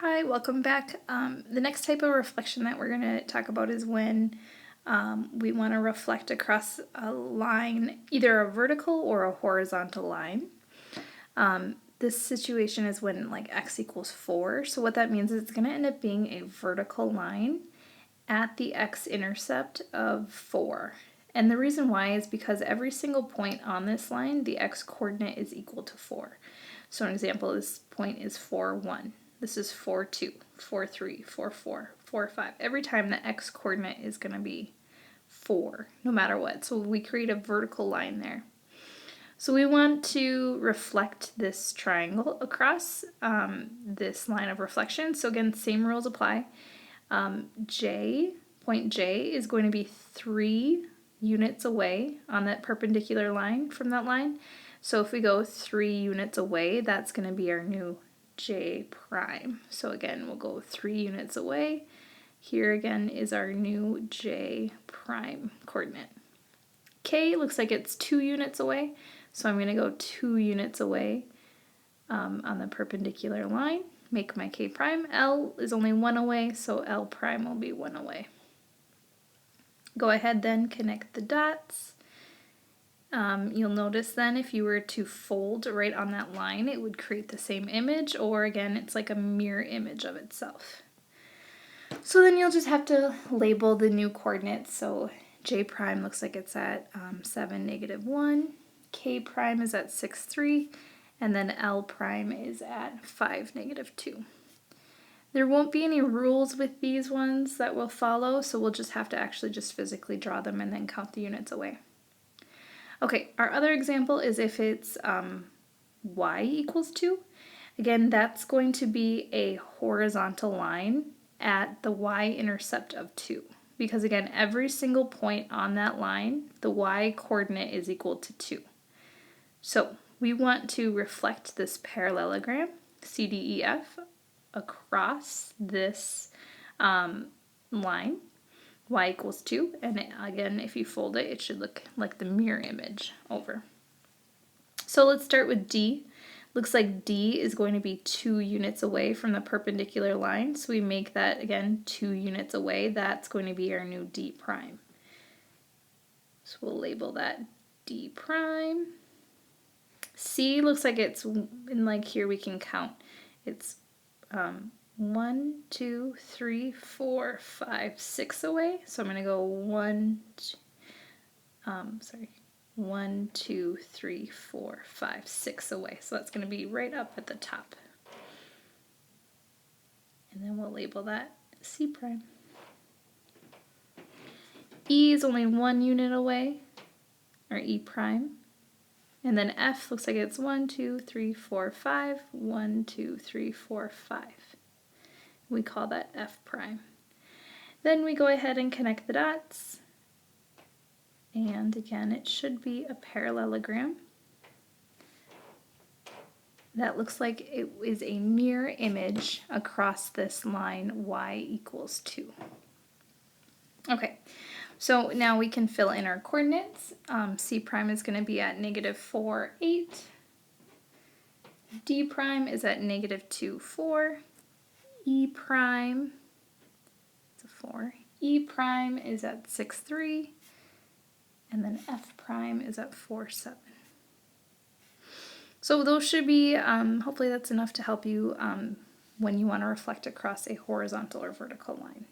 Hi, welcome back. The next type of reflection that we're going to talk about is when we want to reflect across a line, either a vertical or a horizontal line. This situation is when like x equals 4. So what that means is it's going to end up being a vertical line at the x-intercept of 4. And the reason why is because every single point on this line, the x-coordinate is equal to 4. So an example, this point is 4, 1. This is 4, 2, 4, 3, 4, 4, 4, 5. Every time the x-coordinate is going to be 4, no matter what. So we create a vertical line there. So we want to reflect this triangle across this line of reflection. So again, same rules apply. Point J is going to be 3 units away on that perpendicular line from that line. So if we go 3 units away, that's going to be our new J prime. So again, we'll go 3 units away. Here again is our new J prime coordinate. K looks like it's 2 units away, so I'm going to go 2 units away on the perpendicular line. Make my K prime. L is only 1 away, so L prime will be 1 away. Go ahead then, connect the dots. You'll notice then if you were to fold right on that line, it would create the same image, or again, it's like a mirror image of itself. So then you'll just have to label the new coordinates. So J prime looks like it's at 7, -1. K prime is at 6, 3. And then L prime is at 5, -2. There won't be any rules with these ones that we'll follow, so we'll just have to actually just physically draw them and then count the units away. Okay, our other example is if it's y equals 2. Again, that's going to be a horizontal line at the y-intercept of 2. Because again, every single point on that line, the y-coordinate is equal to 2. So we want to reflect this parallelogram, CDEF, across this line, y equals 2, and again, if you fold it, it should look like the mirror image over. So let's start with D. Looks like D is going to be 2 units away from the perpendicular line, so we make that, again, 2 units away. That's going to be our new D prime. So we'll label that D prime. C looks like it's, in like here we can count. It's 1, 2, 3, 4, 5, 6 away. So I'm going to go 1, 2, 3, 4, 5, 6 away. So that's going to be right up at the top. And then we'll label that C prime. E is only 1 unit away, or E prime. And then F looks like it's 1, 2, 3, 4, 5, 1, 2, 3, 4, 5. We call that F prime. Then we go ahead and connect the dots. And again, it should be a parallelogram. That looks like it is a mirror image across this line y equals 2. Okay, so now we can fill in our coordinates. C prime is going to be at -4, 8. D prime is at -2, 4. E prime, it's a 4. E prime is at 6, 3. And then F prime is at 4, 7. So those should be, hopefully that's enough to help you when you want to reflect across a horizontal or vertical line.